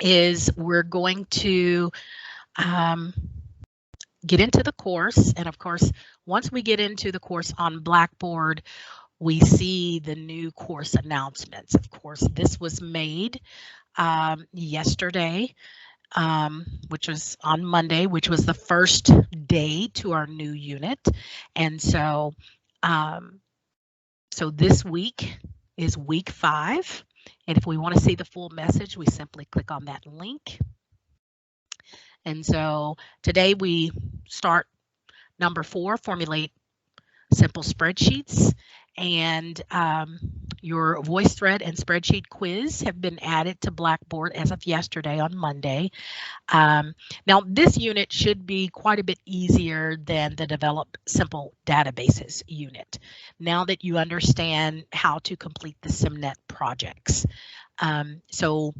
is we're going to get into the course. And of course, once we get into the course on Blackboard, we see the new course announcements. Of course, this was made yesterday, which was on Monday, which was the first day to our new unit. And so, so this week is week 5. And if we want to see the full message, we simply click on that link. And so today we start number 4, formulate simple spreadsheets. And your VoiceThread and spreadsheet quiz have been added to Blackboard as of yesterday on Monday. Now, this unit should be quite a bit easier than the Develop Simple Databases unit, now that you understand how to complete the SimNet projects. So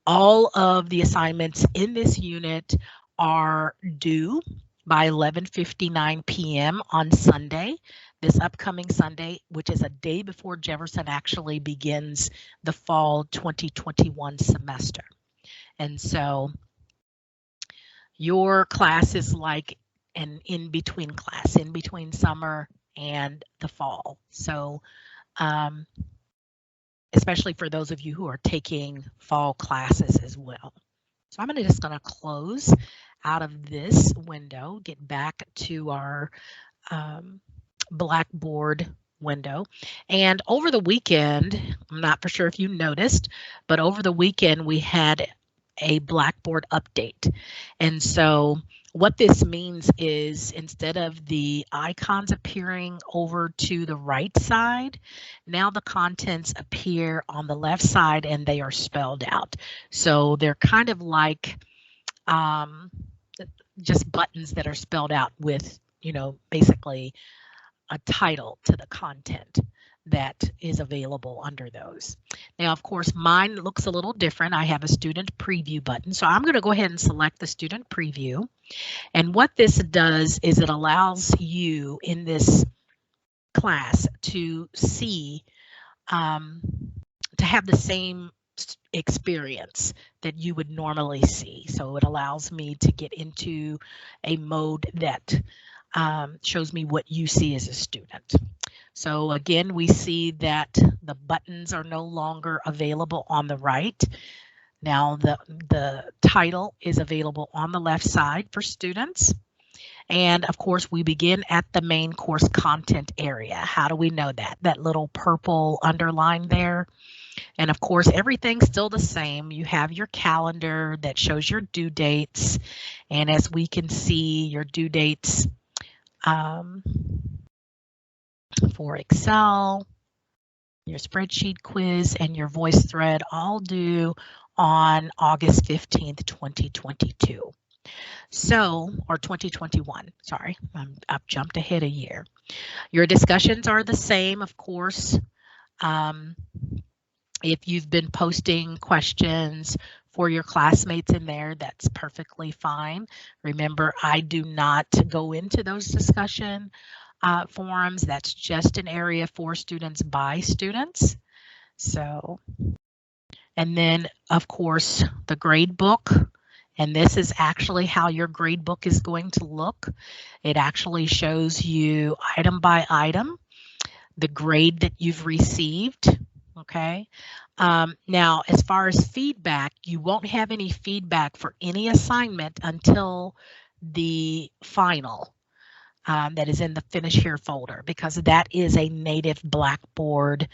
all of the assignments in this unit are due by 11:59 p.m. on Sunday, this upcoming Sunday, which is a day before Jefferson actually begins the fall 2021 semester. And so your class is like an in-between class, in between summer and the fall. So especially for those of you who are taking fall classes as well. So I'm just going to close out of this window, get back to our Blackboard window. And over the weekend, I'm not for sure if you noticed, but over the weekend we had a Blackboard update. And so what this means is instead of the icons appearing over to the right side, now the contents appear on the left side and they are spelled out. So they're kind of like just buttons that are spelled out with, you know, basically a title to the content that is available under those. Now, of course, mine looks a little different. I have a student preview button. So I'm going to go ahead and select the student preview. And what this does is it allows you in this class to see, to have the same experience that you would normally see. So it allows me to get into a mode that shows me what you see as a student. So again, we see that the buttons are no longer available on the right. Now the title is available on the left side for students. And of course, we begin at the main course content area. How do we know that? That little purple underline there. And of course, everything's still the same. You have your calendar that shows your due dates. And as we can see, your due dates for Excel, your spreadsheet quiz, and your VoiceThread all due on August 15th, 2022. So, or 2021, sorry, I've jumped ahead a year. Your discussions are the same, of course. If you've been posting questions for your classmates in there, that's perfectly fine. Remember, I do not go into those discussion forums. That's just an area for students by students. So, and then of course the grade book, and this is actually how your grade book is going to look. It actually shows you item by item the grade that you've received. Okay. Now, as far as feedback, you won't have any feedback for any assignment until the final. That is in the Finish Here folder, because that is a native Blackboard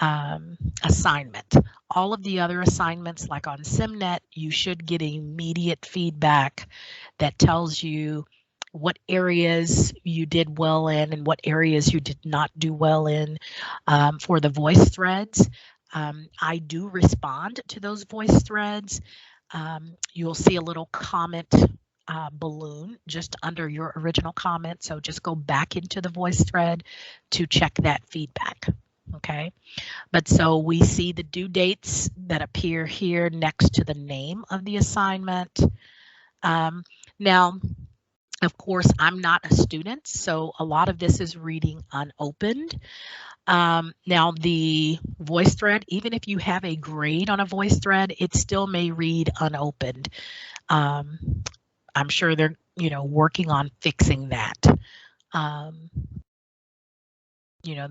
assignment. All of the other assignments, like on SimNet, you should get immediate feedback that tells you what areas you did well in and what areas you did not do well in. For the voice threads, I do respond to those voice threads. You'll see a little comment balloon just under your original comment. So just go back into the voice thread to check that feedback. Okay, but so we see the due dates that appear here next to the name of the assignment. Now, of course, I'm not a student, so a lot of this is reading unopened. Now the voice thread, even if you have a grade on a voice thread, it still may read unopened. I'm sure they're, working on fixing that.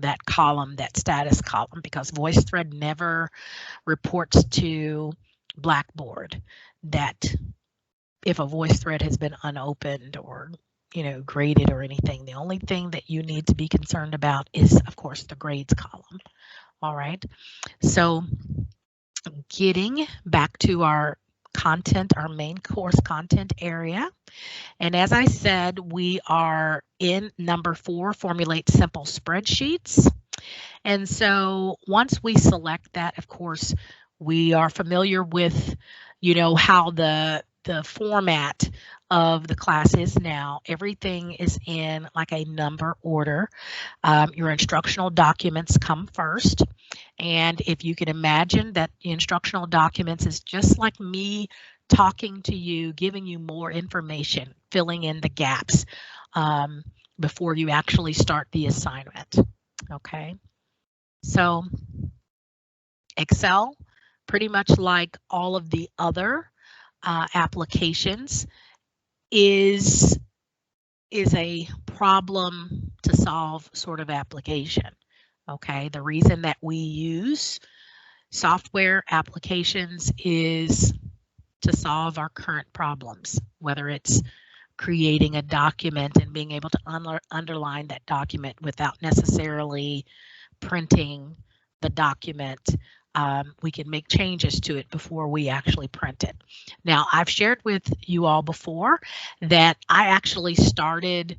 That column, that status column, because VoiceThread never reports to Blackboard that if a VoiceThread has been unopened or, graded or anything. The only thing that you need to be concerned about is, of course, the grades column. All right. So getting back to our content, our main course content area. And as I said, we are in number 4, formulate simple spreadsheets. And so once we select that, of course, we are familiar with, how the format of the class is now. Everything is in like a number order. Your instructional documents come first. And if you can imagine that the instructional documents is just like me talking to you, giving you more information, filling in the gaps before you actually start the assignment. Okay. So Excel, pretty much like all of the other applications, is a problem to solve sort of application. Okay, the reason that we use software applications is to solve our current problems, whether it's creating a document and being able to underline that document without necessarily printing the document. We can make changes to it before we actually print it. Now, I've shared with you all before that I actually started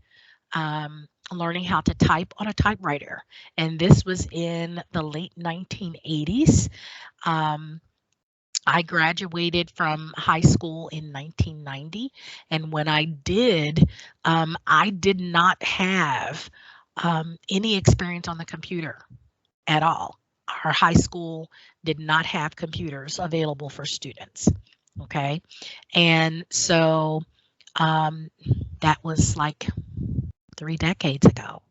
learning how to type on a typewriter, and this was in the late 1980s. I graduated from high school in 1990, and when I did not have any experience on the computer at all. Our high school did not have computers available for students. Okay, and so that was like 3 decades ago.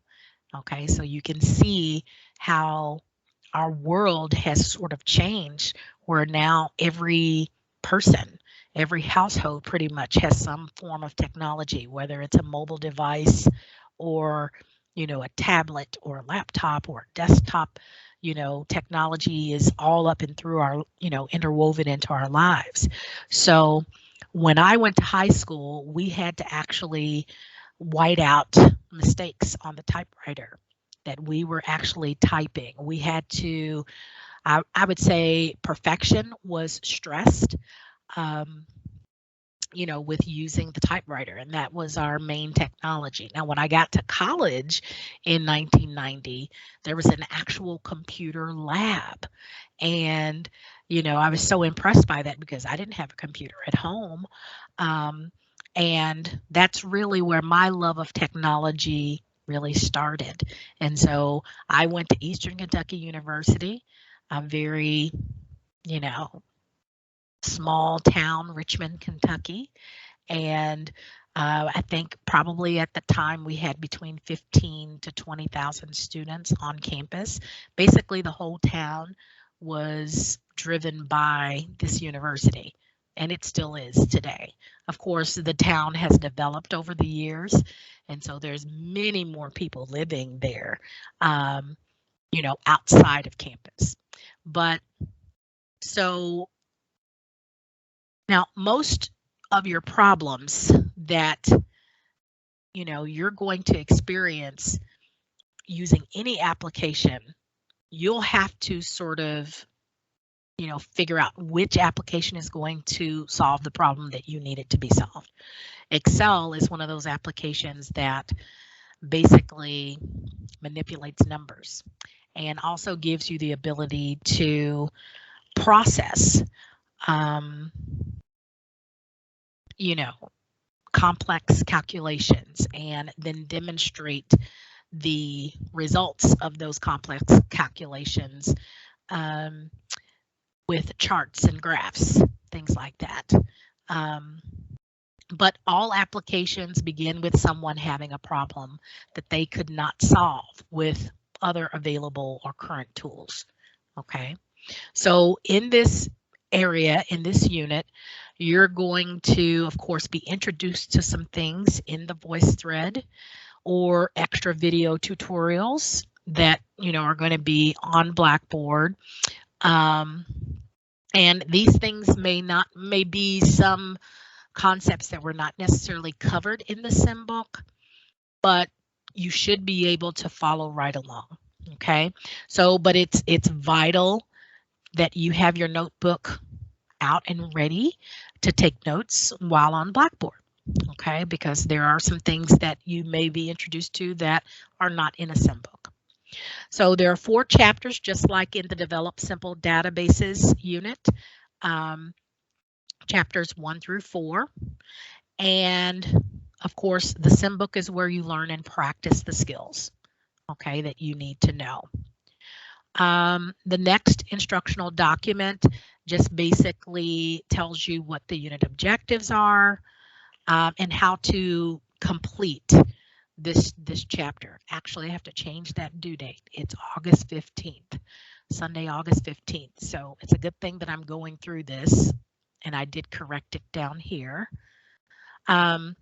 Okay, so you can see how our world has sort of changed, where now every person, every household pretty much has some form of technology, whether it's a mobile device or, a tablet or a laptop or a desktop. Technology is all up and through our, interwoven into our lives. So when I went to high school, we had to actually white out mistakes on the typewriter that we were actually typing. We had to, I would say perfection was stressed, with using the typewriter, and that was our main technology. Now, when I got to college in 1990, there was an actual computer lab. And, I was so impressed by that because I didn't have a computer at home. And that's really where my love of technology really started. And so I went to Eastern Kentucky University, a very, small town, Richmond, Kentucky. And I think probably at the time we had between 15 to 20,000 students on campus. Basically, the whole town was driven by this university, and it still is today. Of course, the town has developed over the years, and so there's many more people living there, outside of campus. But so now most of your problems that you're going to experience using any application, you'll have to sort of figure out which application is going to solve the problem that you need it to be solved. Excel is one of those applications that basically manipulates numbers and also gives you the ability to process complex calculations and then demonstrate the results of those complex calculations with charts and graphs, things like that. But all applications begin with someone having a problem that they could not solve with other available or current tools. Okay, so in this area, in this unit, you're going to, of course, be introduced to some things in the voice thread or extra video tutorials that, you know, are going to be on Blackboard. And these things may be some concepts that were not necessarily covered in the sim book, but you should be able to follow right along. Okay, so but it's vital that you have your notebook out and ready to take notes while on Blackboard. Okay, because there are some things that you may be introduced to that are not in a sim book. So there are 4 chapters, just like in the Develop Simple Databases unit, chapters 1 through 4. And of course, the sim book is where you learn and practice the skills, okay, that you need to know. The next instructional document just basically tells you what the unit objectives are and how to complete this chapter. Actually, I have to change that due date. It's August 15th, Sunday, August 15th. So it's a good thing that I'm going through this, and I did correct it down here. And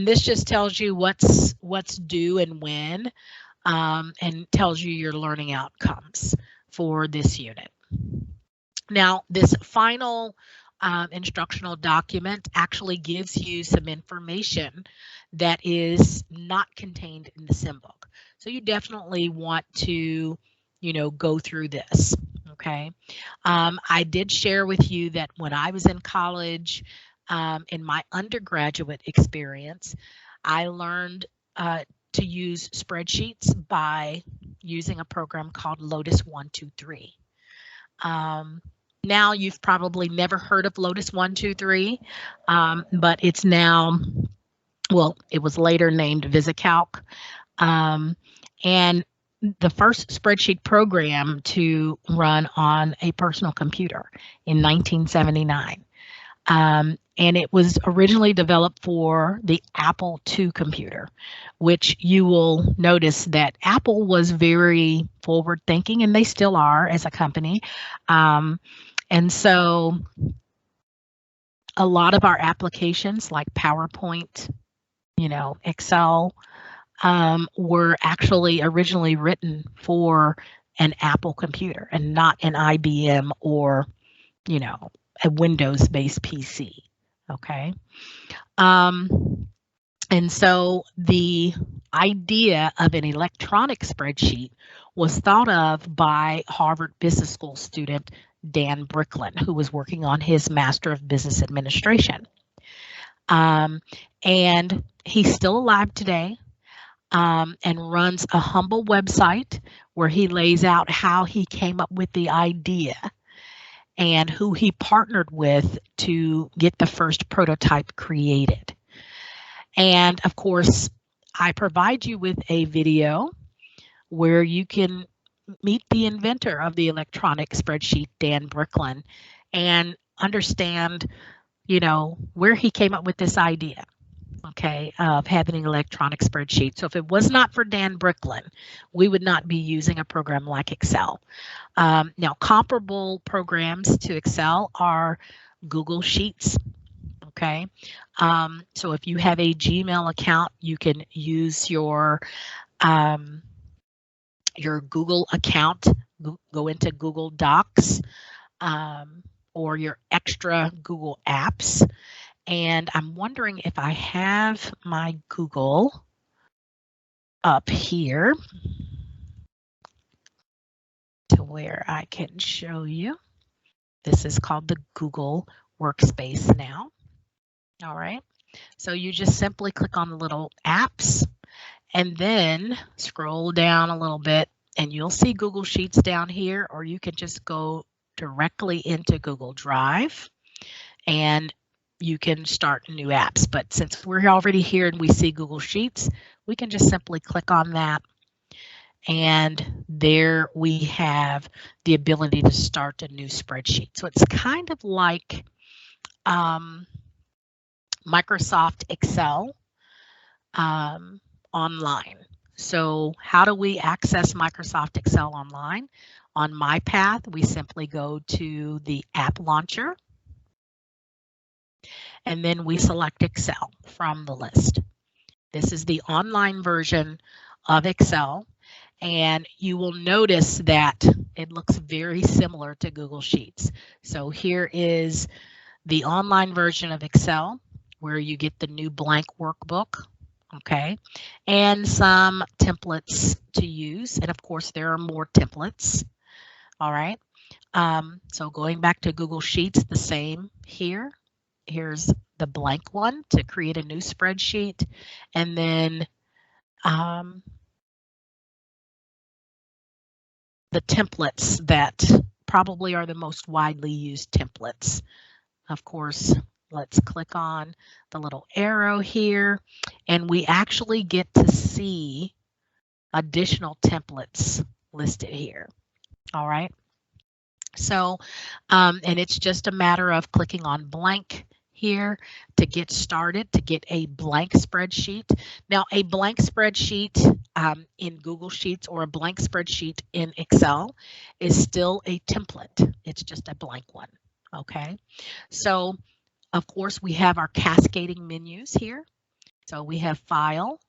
this just tells you what's due and when, and tells you your learning outcomes for this unit. Now, this final instructional document actually gives you some information that is not contained in the sim book. So you definitely want to, you know, go through this. Okay. I did share with you that when I was in college, in my undergraduate experience, I learned to use spreadsheets by using a program called Lotus 123. Now you've probably never heard of Lotus 123, but it's now, well, it was later named VisiCalc. And the first spreadsheet program to run on a personal computer in 1979. And it was originally developed for the Apple II computer, which you will notice that Apple was very forward thinking, and they still are as a company. And so a lot of our applications like PowerPoint, you know, Excel, were actually originally written for an Apple computer and not an IBM or, you know, a Windows-based PC. Okay. And so the idea of an electronic spreadsheet was thought of by Harvard Business School student Dan Bricklin, who was working on his Master of Business Administration. And he's still alive today, and runs a humble website where he lays out how he came up with the idea and who he partnered with to get the first prototype created. And of course, I provide you with a video where you can meet the inventor of the electronic spreadsheet, Dan Bricklin, and understand, you know, where he came up with this idea, okay, of having an electronic spreadsheet. So if it was not for Dan Bricklin, we would not be using a program like Excel. Now, comparable programs to Excel are Google Sheets. Okay, so if you have a Gmail account, you can use your Google account, go into Google Docs, or your extra Google apps. And I'm wondering if I have my Google up here to where I can show you. This is called the Google Workspace now. All right, so you just simply click on the little apps and then scroll down a little bit and you'll see Google Sheets down here, or you can just go directly into Google Drive and you can start new apps. But since we're already here and we see Google Sheets, we can just simply click on that. And there we have the ability to start a new spreadsheet. So it's kind of like Microsoft Excel online. So how do we access Microsoft Excel online? On my path, we simply go to the app launcher, and then we select Excel from the list. This is the online version of Excel, and you will notice that it looks very similar to Google Sheets. So here is the online version of Excel, where you get the new blank workbook, okay, and some templates to use. And of course, there are more templates. All right. So going back to Google Sheets, the same here. Here's the blank one to create a new spreadsheet. And then the templates that probably are the most widely used templates. Of course, let's click on the little arrow here, and we actually get to see additional templates listed here. All right. So, and it's just a matter of clicking on blank here to get started, to get a blank spreadsheet. Now, a blank spreadsheet in Google Sheets or a blank spreadsheet in Excel is still a template. It's just a blank one. Okay. So, of course, we have our cascading menus here. So we have File,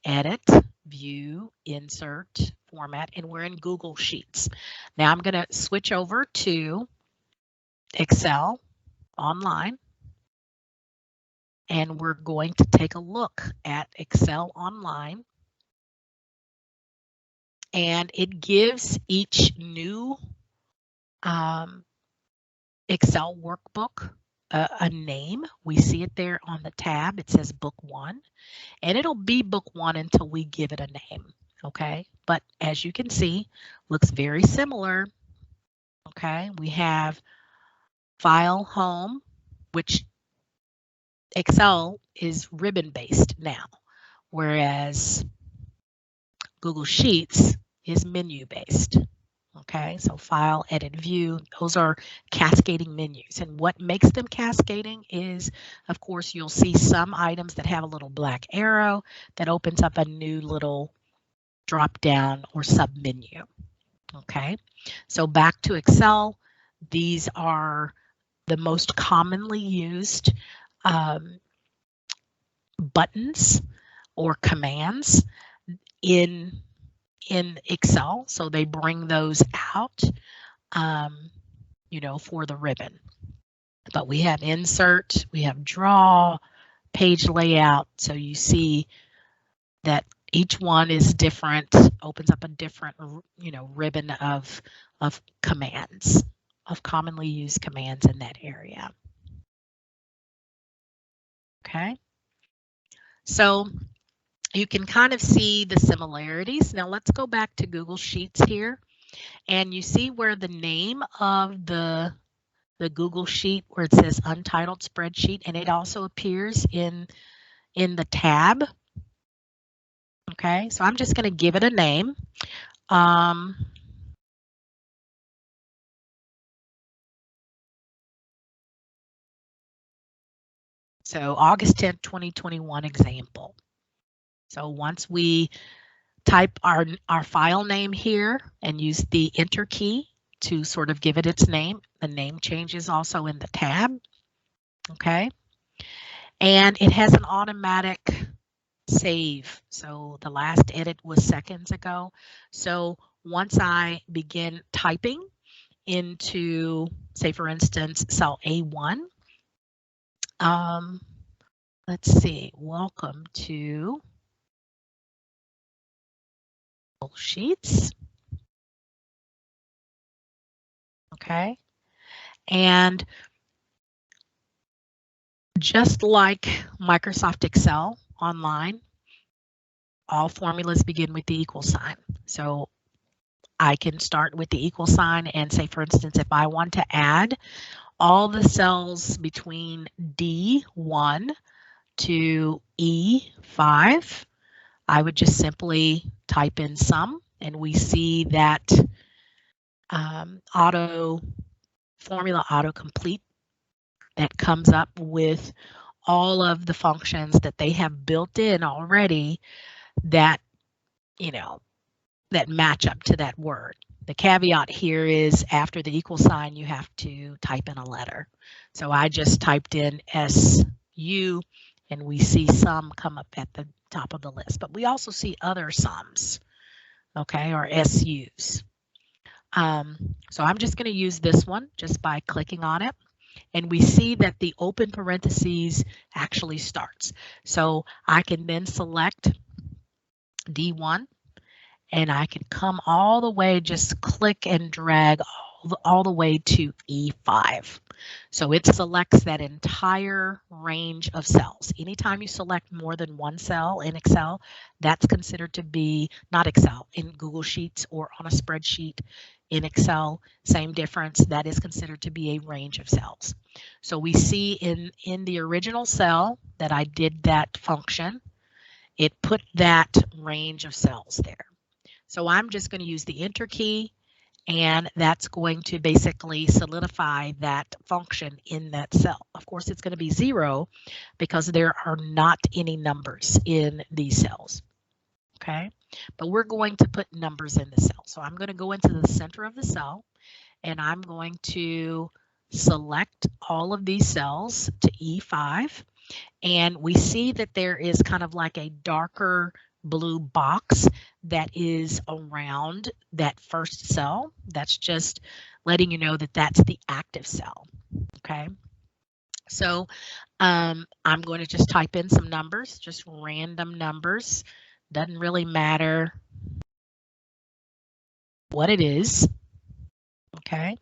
Edit, View, Insert, Format, and we're in Google Sheets. Now I'm going to switch over to Excel Online, and we're going to take a look at Excel Online. And it gives each new Excel workbook a name. We see it there on the tab. It says Book 1, and it'll be Book 1 until we give it a name. Okay, but as you can see, looks very similar. Okay, we have File, Home, which Excel is ribbon-based now, whereas Google Sheets is menu-based. Okay, so File, Edit, View, those are cascading menus. And what makes them cascading is, of course, you'll see some items that have a little black arrow that opens up a new little drop down or sub menu. Okay, so back to Excel, these are the most commonly used buttons or commands in Excel. So they bring those out, you know, for the ribbon. But we have insert, we have draw, page layout. So you see that each one is different, opens up a different, you know, ribbon of commands, of commonly used commands in that area. Okay, so you can kind of see the similarities. Now let's go back to Google Sheets here, and you see where the name of the Google Sheet, where it says Untitled Spreadsheet, and it also appears in the tab. Okay, so I'm just going to give it a name. So August 10th, 2021 example. So once we type our file name here and use the Enter key to sort of give it its name, the name changes also in the tab. Okay, and it has an automatic save. So the last edit was seconds ago. So once I begin typing into, say for instance, cell A1, let's see, welcome to Sheets. Okay, and just like Microsoft Excel Online, all formulas begin with the equal sign. So I can start with the equal sign and say, for instance, if I want to add all the cells between D1 to E5, I would just simply type in sum, and we see that formula autocomplete that comes up with all of the functions that they have built in already that you know, that match up to that word. The caveat here is after the equal sign, you have to type in a letter. So I just typed in SU, and we see sum come up at the top of the list, but we also see other sums, okay, or SUs. So I'm just going to use this one just by clicking on it. And we see that the open parentheses actually starts. So I can then select D1, and I can come all the way, just click and drag all the way to E5. So it selects that entire range of cells. Anytime you select more than one cell in Excel, that's considered to be, not Excel, in Google Sheets or on a spreadsheet in Excel, same difference, that is considered to be a range of cells. So we see in the original cell that I did that function, it put that range of cells there. So I'm just going to use the enter key, and that's going to basically solidify that function in that cell. Of course, it's going to be 0 because there are not any numbers in these cells. Okay, but we're going to put numbers in the cell. So I'm going to go into the center of the cell, and I'm going to select all of these cells to E5. And we see that there is kind of like a darker blue box that is around that first cell. That's just letting you know that that's the active cell. Okay. So I'm going to just type in some numbers, just random numbers. Doesn't really matter what it is. Okay.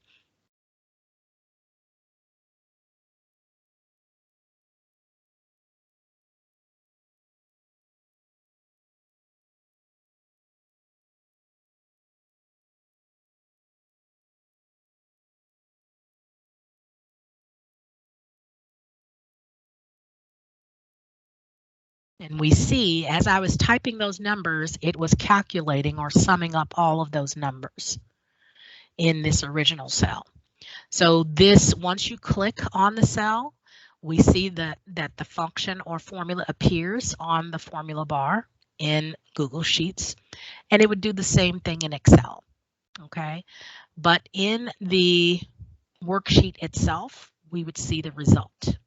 And we see, as I was typing those numbers, it was calculating or summing up all of those numbers in this original cell. So this, once you click on the cell, we see that the function or formula appears on the formula bar in Google Sheets, and it would do the same thing in Excel. Okay, but in the worksheet itself, we would see the result.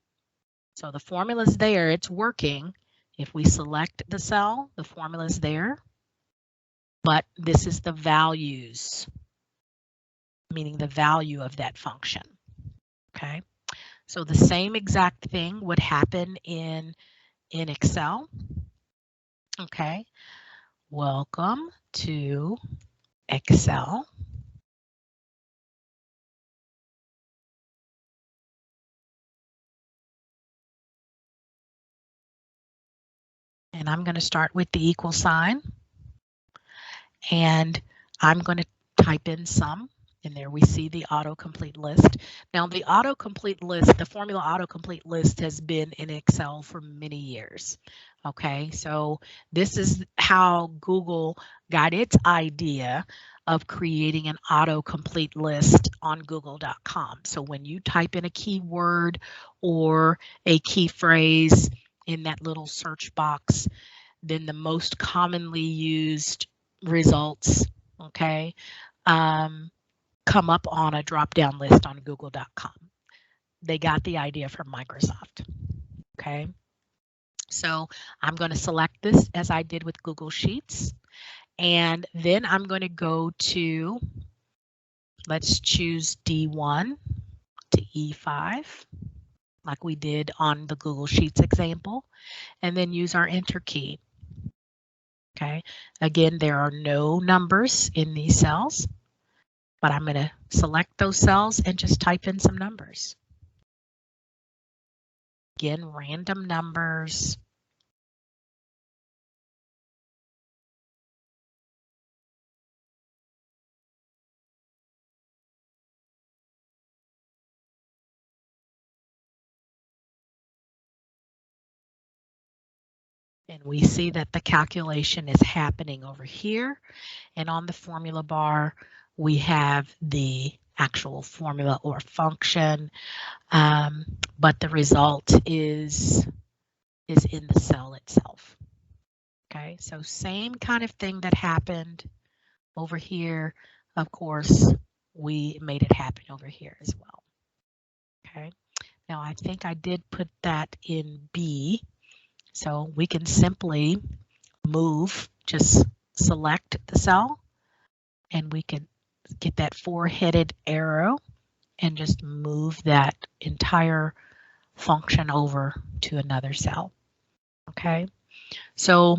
So the formula is there, it's working. If we select the cell, the formula is there, but this is the values, meaning the value of that function. Okay, so the same exact thing would happen in Excel. Okay, welcome to Excel. And I'm going to start with the equal sign. And I'm going to type in sum. And there we see the autocomplete list. Now the autocomplete list, the formula autocomplete list has been in Excel for many years. Okay, so this is how Google got its idea of creating an autocomplete list on google.com. So when you type in a keyword or a key phrase in that little search box, then the most commonly used results, okay, come up on a drop-down list on google.com. They got the idea from Microsoft. Okay, so I'm going to select this as I did with Google Sheets, and then I'm going to go to, let's choose D1 to E5 like we did on the Google Sheets example, and then use our enter key. Okay, again, there are no numbers in these cells, but I'm going to select those cells and just type in some numbers. Again, random numbers. And we see that the calculation is happening over here. And on the formula bar, we have the actual formula or function, but the result is in the cell itself. Okay, so same kind of thing that happened over here. Of course, we made it happen over here as well. Okay, now I think I did put that in B. So we can simply move, just select the cell, and we can get that four-headed arrow and just move that entire function over to another cell. Okay, so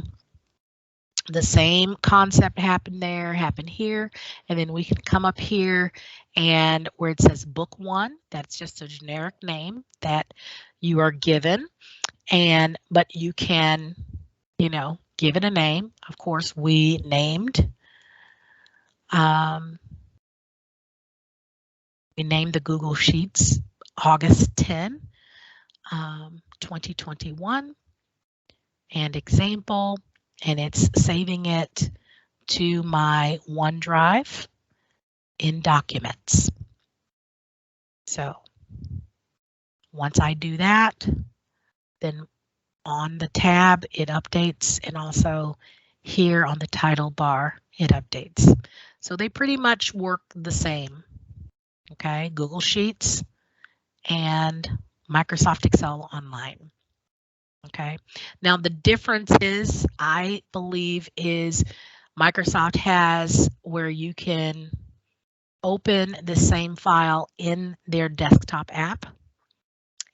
the same concept happened there, happened here, and then we can come up here and where it says book 1, that's just a generic name that you are given, but you can, you know, give it a name. Of course, we named the Google Sheets August 10, 2021, and example, and it's saving it to my OneDrive in Documents. So once I do that, then on the tab it updates, and also here on the title bar it updates. So they pretty much work the same. Okay, Google Sheets and Microsoft Excel Online. Okay, now the difference is, I believe, is Microsoft has where you can open the same file in their desktop app,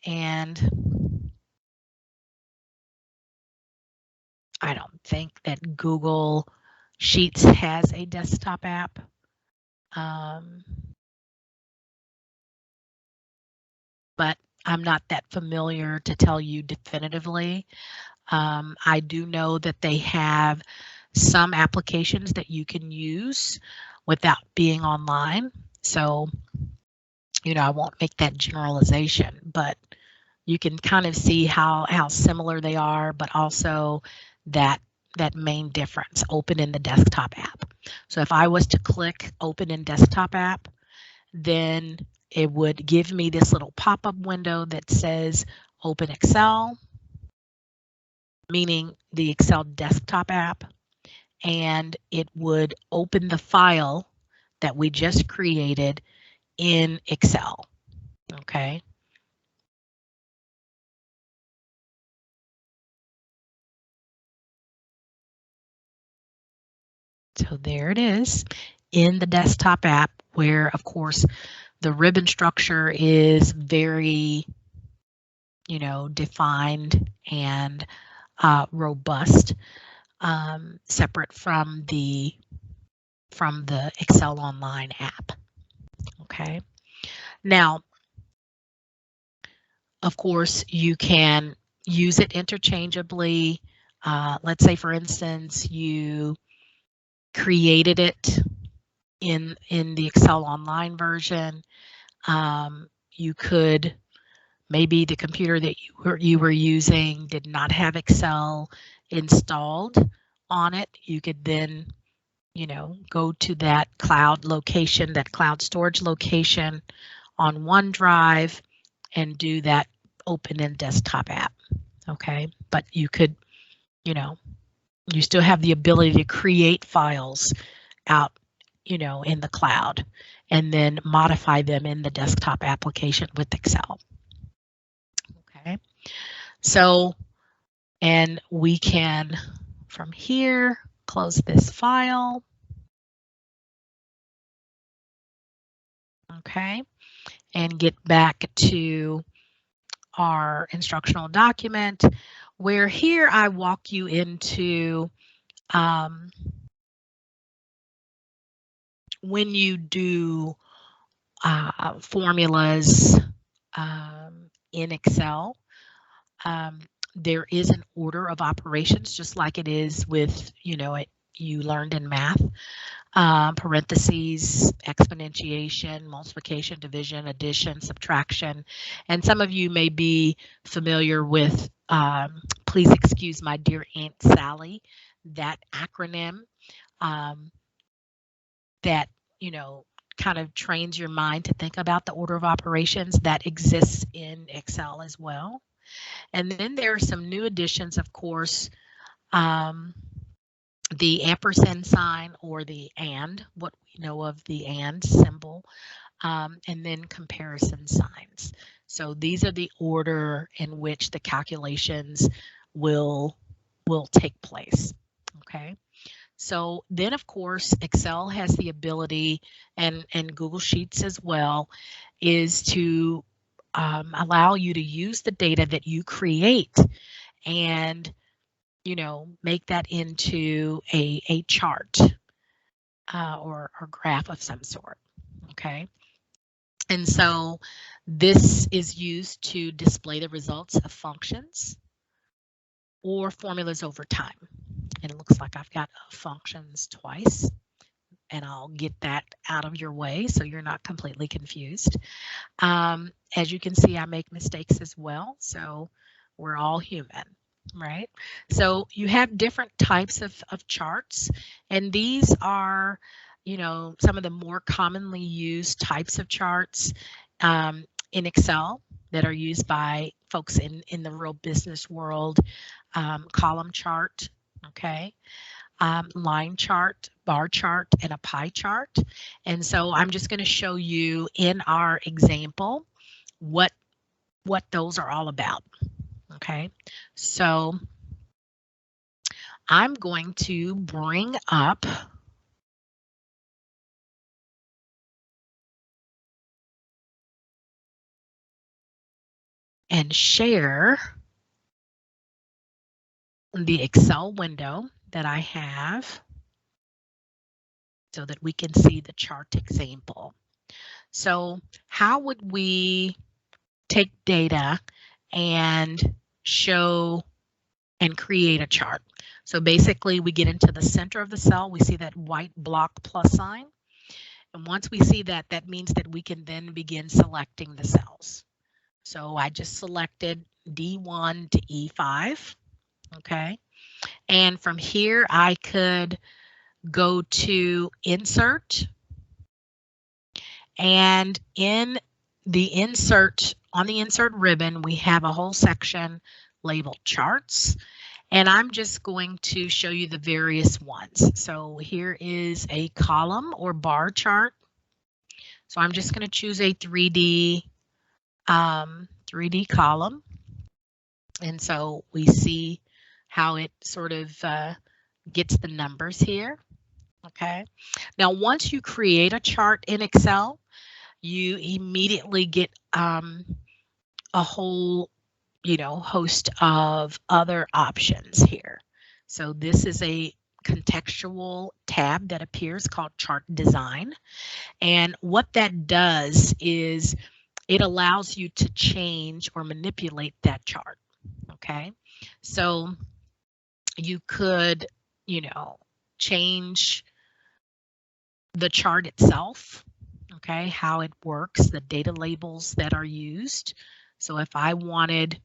and I don't think that Google Sheets has a desktop app. But I'm not that familiar to tell you definitively. I do know that they have some applications that you can use without being online. So, you know, I won't make that generalization, but you can kind of see how similar they are, but also that main difference, open in the desktop app. So if I was to click open in desktop app, then it would give me this little pop-up window that says open Excel, meaning the Excel desktop app, and it would open the file that we just created in Excel. Okay. So there it is in the desktop app, where of course the ribbon structure is very, you know, defined and robust, separate from the Excel Online app. Okay. Now, of course, you can use it interchangeably. Let's say, for instance, you created it in the Excel Online version. You could, maybe the computer that you were using did not have Excel installed on it. You could then, you know, go to that cloud location, that cloud storage location on OneDrive, and do that open in desktop app. Okay, but you could, you know, you still have the ability to create files out, you know, in the cloud, and then modify them in the desktop application with Excel. Okay, so, and we can, from here, close this file. Okay, and get back to our instructional document, where here I walk you into when you do formulas in Excel, there is an order of operations, just like it is with, you know, you learned in math. Parentheses, exponentiation, multiplication, division, addition, subtraction. And some of you may be familiar with, please excuse my dear Aunt Sally, that acronym that, you know, kind of trains your mind to think about the order of operations that exists in Excel as well. And then there are some new additions, of course, the ampersand sign or the and, what we know of the and symbol, and then comparison signs. So these are the order in which the calculations will take place. Okay. So then, of course, Excel has the ability, and Google Sheets as well, is to allow you to use the data that you create and, you know, make that into a chart or graph of some sort. Okay. And so this is used to display the results of functions or formulas over time. And it looks like I've got functions twice, and I'll get that out of your way so you're not completely confused. As you can see, I make mistakes as well, so we're all human, right? So you have different types of charts, and these are, you know, some of the more commonly used types of charts in Excel that are used by folks in the real business world. Column chart, okay, line chart, bar chart, and a pie chart. And so I'm just going to show you in our example what those are all about. Okay, so I'm going to bring up and share the Excel window that I have so that we can see the chart example. So how would we take data and show and create a chart? So basically we get into the center of the cell, we see that white block plus sign. And once we see that, that means that we can then begin selecting the cells. So I just selected D1 to E5, okay? And from here I could go to Insert, and in the Insert, on the Insert ribbon, we have a whole section labeled Charts, and I'm just going to show you the various ones. So here is a column or bar chart. So I'm just going to choose a 3D column, and so we see how it sort of gets the numbers here. Okay. Now, once you create a chart in Excel, you immediately get a whole, you know, host of other options here. So this is a contextual tab that appears called Chart Design. And what that does is it allows you to change or manipulate that chart. Okay. So you could, you know, change the chart itself, okay, how it works, the data labels that are used. So if I wanted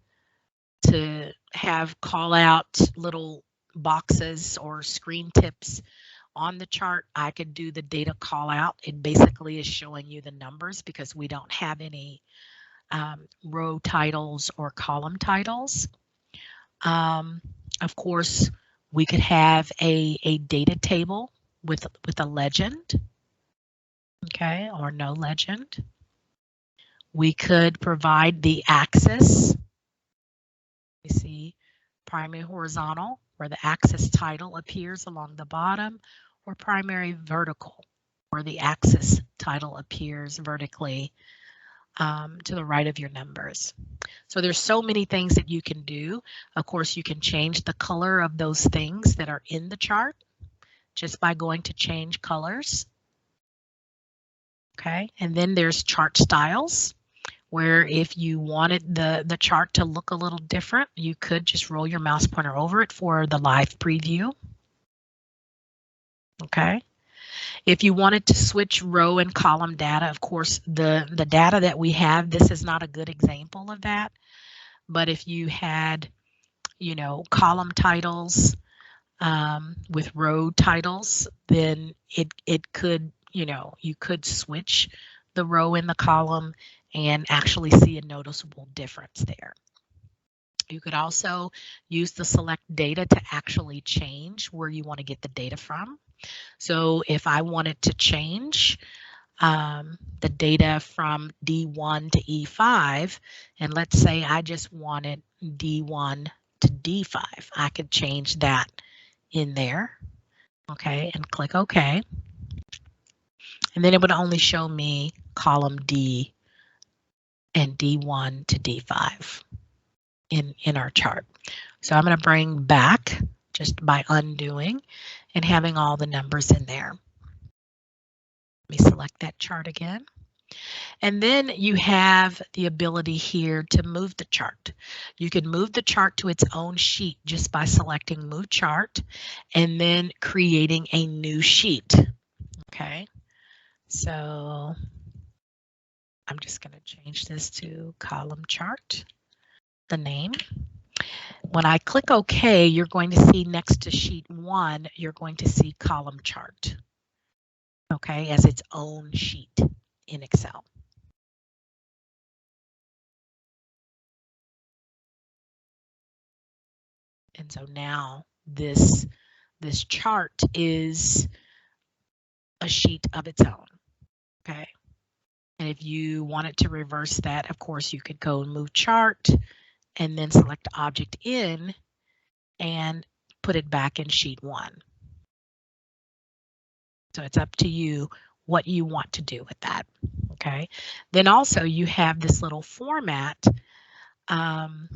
to have call out little boxes or screen tips on the chart, I could do the data call out. It basically is showing you the numbers because we don't have any row titles or column titles. Of course, we could have a data table with a legend, okay, or no legend. We could provide the axis. You see primary horizontal, where the axis title appears along the bottom, or primary vertical, where the axis title appears vertically to the right of your numbers. So there's so many things that you can do. Of course, you can change the color of those things that are in the chart just by going to change colors. Okay, and then there's chart styles, where if you wanted the chart to look a little different, you could just roll your mouse pointer over it for the live preview. Okay. If you wanted to switch row and column data, of course, the data that we have, this is not a good example of that. But if you had, you know, column titles with row titles, then it could, you know, you could switch the row and the column and actually see a noticeable difference there. You could also use the select data to actually change where you want to get the data from. So if I wanted to change the data from D1 to E5, and let's say I just wanted D1 to D5, I could change that in there, okay, and click OK. And then it would only show me column D and D1 to D5 in our chart. So I'm going to bring back just by undoing and having all the numbers in there. Let me select that chart again. And then you have the ability here to move the chart. You can move the chart to its own sheet just by selecting Move Chart and then creating a new sheet. Okay, so I'm just going to change this to column chart, the name. When I click OK, you're going to see next to sheet 1, you're going to see column chart, okay, as its own sheet in Excel. And so now this chart is a sheet of its own, okay? And if you wanted to reverse that, of course, you could go and move chart and then select object in and put it back in sheet 1. So it's up to you what you want to do with that, okay? Then also you have this little format contextual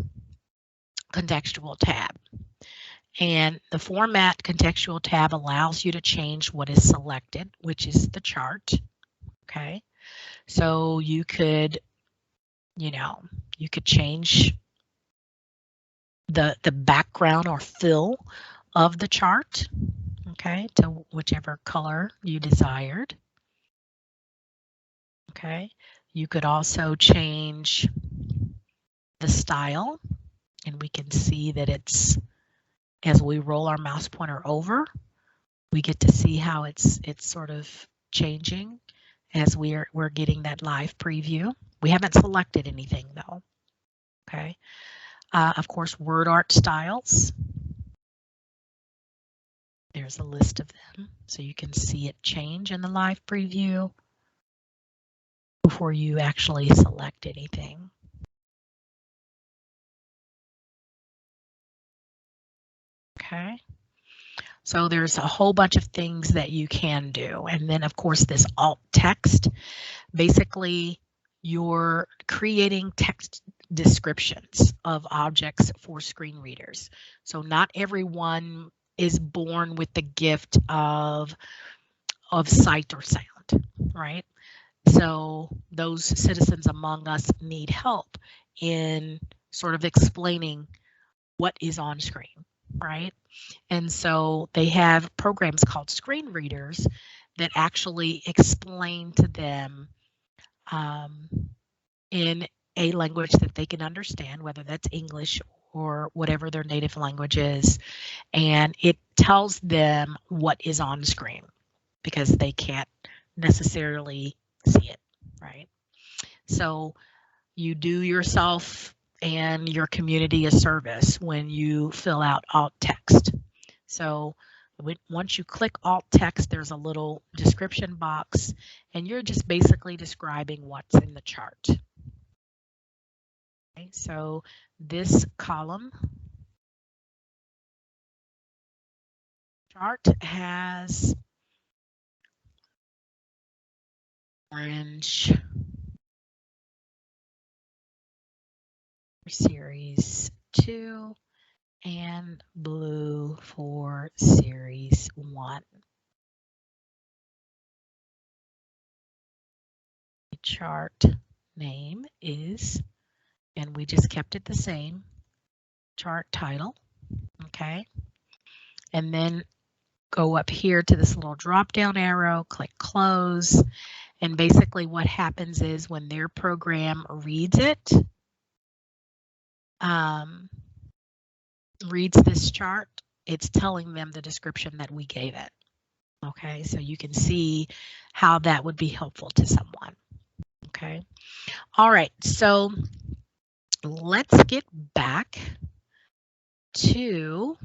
tab. And the format contextual tab allows you to change what is selected, which is the chart, okay? So you could, you could change the background or fill of the chart, okay, to whichever color you desired. Okay, you could also change the style, and we can see that it's, as we roll our mouse pointer over, we get to see how it's sort of changing as we're getting that live preview. We haven't selected anything though. Okay, of course, word art styles. There's a list of them, so you can see it change in the live preview before you actually select anything. Okay, so there's a whole bunch of things that you can do. And then of course this alt text, basically you're creating text descriptions of objects for screen readers. So not everyone is born with the gift of sight or sound, right? So those citizens among us need help in sort of explaining what is on screen, right? And so they have programs called screen readers that actually explain to them in a language that they can understand, whether that's English or whatever their native language is, and it tells them what is on screen because they can't necessarily see it, right? So you do yourself and your community a service when you fill out alt text. So once you click alt text, there's a little description box, and you're just basically describing what's in the chart. Okay, so this column chart has orange series 2 and blue for series 1. The chart name is, and we just kept it the same, chart title, okay? And then go up here to this little drop down arrow, click close, and basically what happens is when their program reads it, reads this chart, it's telling them the description that we gave it. Okay, so you can see how that would be helpful to someone. Okay, all right, so let's get back to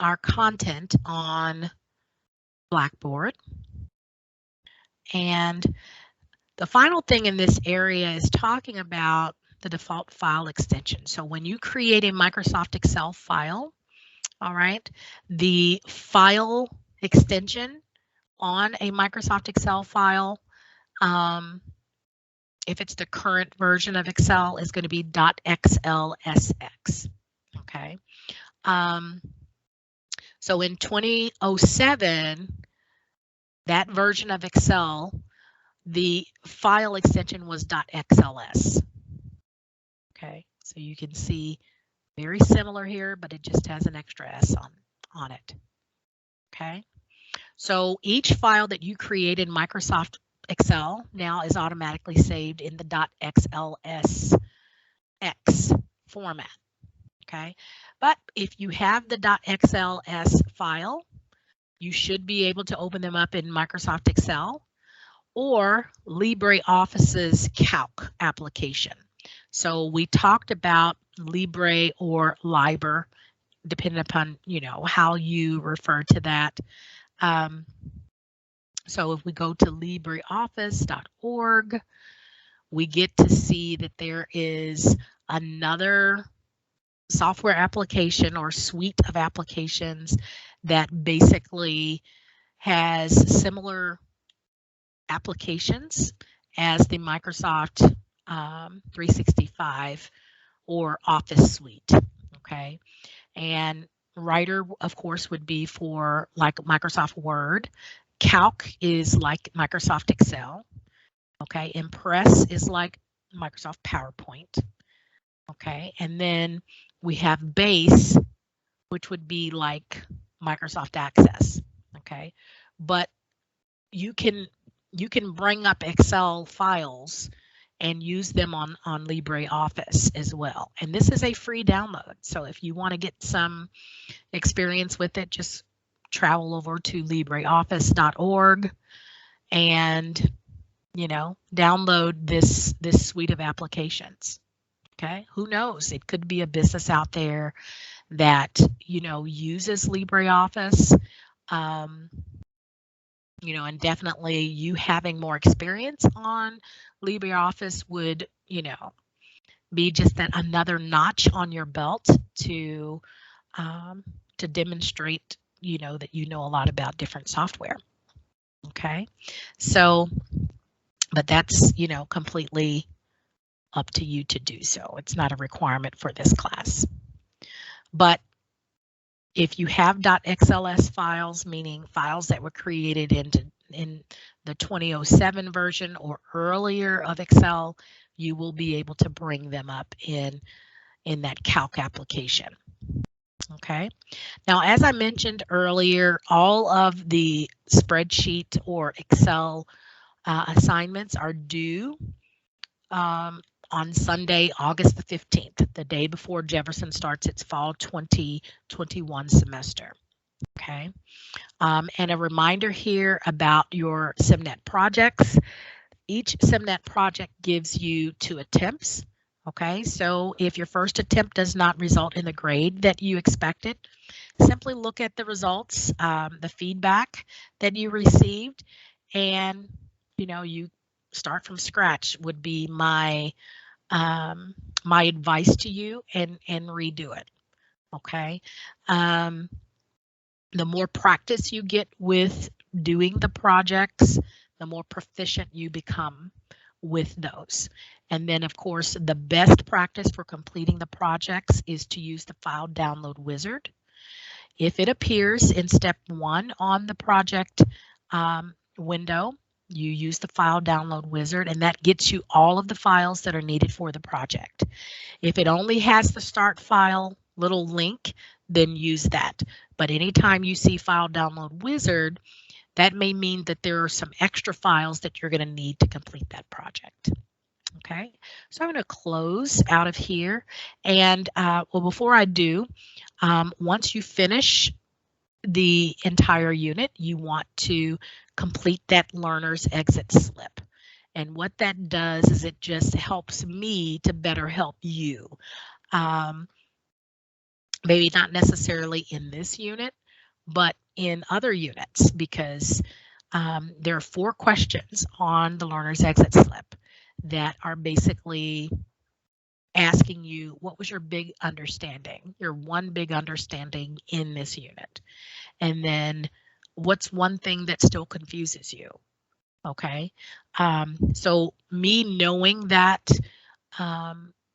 our content on Blackboard. And the final thing in this area is talking about the default file extension. So when you create a Microsoft Excel file, all right, the file extension on a Microsoft Excel file, if it's the current version of Excel, is going to be .xlsx. Okay. So in 2007, that version of Excel, the file extension was .xls. Okay, so you can see very similar here, but it just has an extra S on it. Okay, so each file that you create in Microsoft Excel now is automatically saved in the .xlsx format. Okay, but if you have the .xls file, you should be able to open them up in Microsoft Excel or LibreOffice's Calc application. So we talked about Libre or Liber, depending upon, you know, how you refer to that. So if we go to LibreOffice.org, we get to see that there is another software application or suite of applications that basically has similar applications as the Microsoft 365 or Office suite. Okay, and Writer, of course, would be for like Microsoft Word. Calc is like Microsoft Excel. Okay, Impress is like Microsoft PowerPoint. Okay, and then we have Base, which would be like Microsoft Access. Okay, but you can bring up Excel files and use them on LibreOffice as well. And this is a free download. So if you want to get some experience with it, just travel over to LibreOffice.org and, you know, download this suite of applications. Okay, who knows? It could be a business out there that, you know, uses LibreOffice. You know, and definitely you having more experience on LibreOffice would, you know, be just that another notch on your belt to demonstrate, you know, that you know a lot about different software. Okay, so, but that's, you know, completely up to you to do so. It's not a requirement for this class. But if you have .xls files, meaning files that were created in the 2007 version or earlier of Excel, you will be able to bring them up in that Calc application. Okay, now as I mentioned earlier, all of the spreadsheet or Excel assignments are due on Sunday, August the 15th, the day before Jefferson starts its fall 2021 semester. Okay, and a reminder here about your SimNet projects. Each SimNet project gives you 2 attempts. Okay, so if your first attempt does not result in the grade that you expected, simply look at the results, the feedback that you received, and, you know, you start from scratch would be my my advice to you, and redo it. Okay, the more practice you get with doing the projects, the more proficient you become with those. And then, of course, the best practice for completing the projects is to use the file download wizard. If it appears in step 1 on the project window, you use the file download wizard, and that gets you all of the files that are needed for the project. If it only has the start file little link, then use that. But anytime you see file download wizard, that may mean that there are some extra files that you're going to need to complete that project. Okay, so I'm going to close out of here. And well, before I do, once you finish the entire unit, you want to complete that learner's exit slip. And what that does is it just helps me to better help you. Maybe not necessarily in this unit, but in other units, because there are 4 questions on the learner's exit slip that are basically asking you, what was your big understanding, your one big understanding in this unit? And then what's one thing that still confuses you? Okay, so me knowing that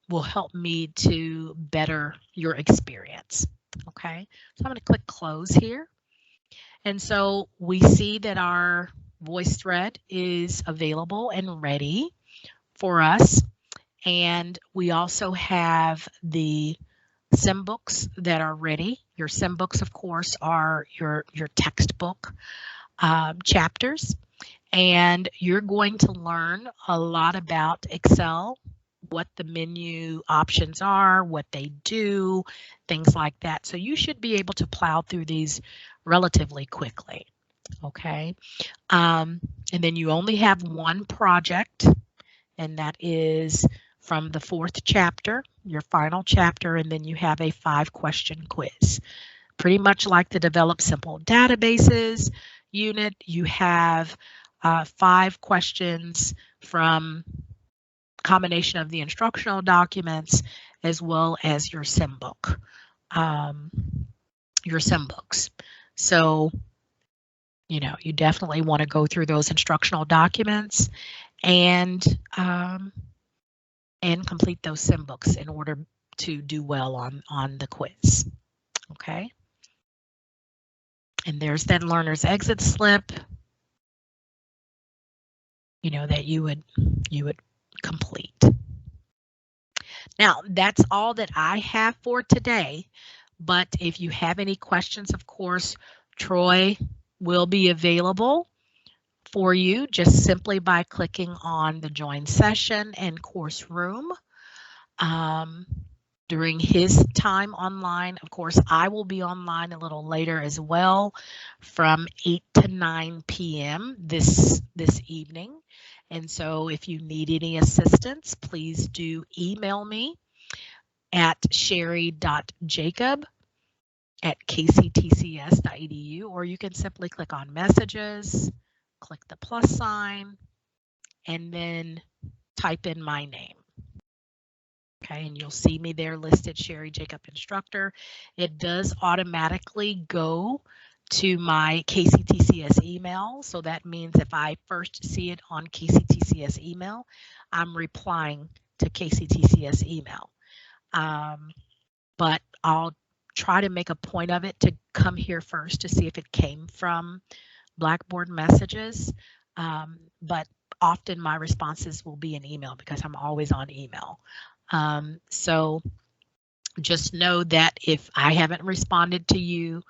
will help me to better your experience. Okay, so I'm going to click close here. And so we see that our voice thread is available and ready for us. And we also have the sim books that are ready. Your sim books, of course, are your textbook chapters. And you're going to learn a lot about Excel, what the menu options are, what they do, things like that. So you should be able to plow through these relatively quickly. Okay. And then you only have one project, and that is from the 4th chapter, your final chapter, and then you have a 5-question quiz. Pretty much like the Develop Simple Databases unit, you have 5 questions from combination of the instructional documents as well as your sim book, your sim books. So, you know, you definitely want to go through those instructional documents and complete those sim books in order to do well on the quiz. Okay. And there's that learner's exit slip, you know, that you would complete. Now, that's all that I have for today, but if you have any questions, of course, Troy will be available for you just simply by clicking on the join session and course room. During his time online, of course, I will be online a little later as well, from 8 to 9 p.m. this evening. And so if you need any assistance, please do email me at sherry.jacob@kctcs.edu, or you can simply click on messages, click the plus sign, and then type in my name. Okay, and you'll see me there listed, Sherry Jacob Instructor. It does automatically go to my KCTCS email. So that means if I first see it on KCTCS email, I'm replying to KCTCS email. But I'll try to make a point of it to come here first to see if it came from Blackboard Messages. But often my responses will be in email because I'm always on email. So just know that if I haven't responded to you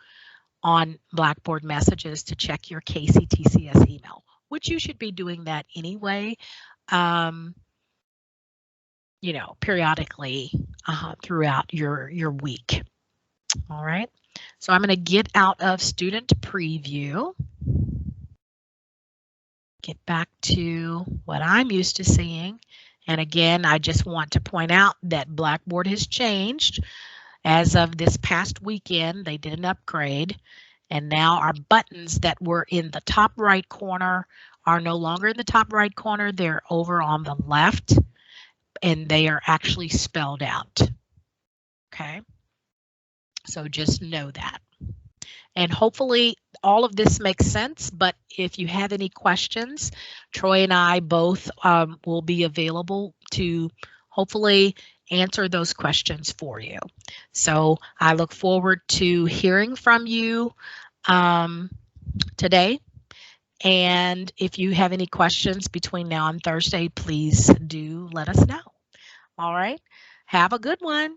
on Blackboard Messages, to check your KCTCS email, which you should be doing that anyway, you know, periodically throughout your week. All right, so I'm going to get out of student preview, get back to what I'm used to seeing. And again, I just want to point out that Blackboard has changed. As of this past weekend, they did an upgrade, and now our buttons that were in the top right corner are no longer in the top right corner. They're over on the left, and they are actually spelled out. Okay, so just know that. And hopefully all of this makes sense, but if you have any questions, Troy and I both will be available to hopefully answer those questions for you. So I look forward to hearing from you today. And if you have any questions between now and Thursday, please do let us know. All right, have a good one.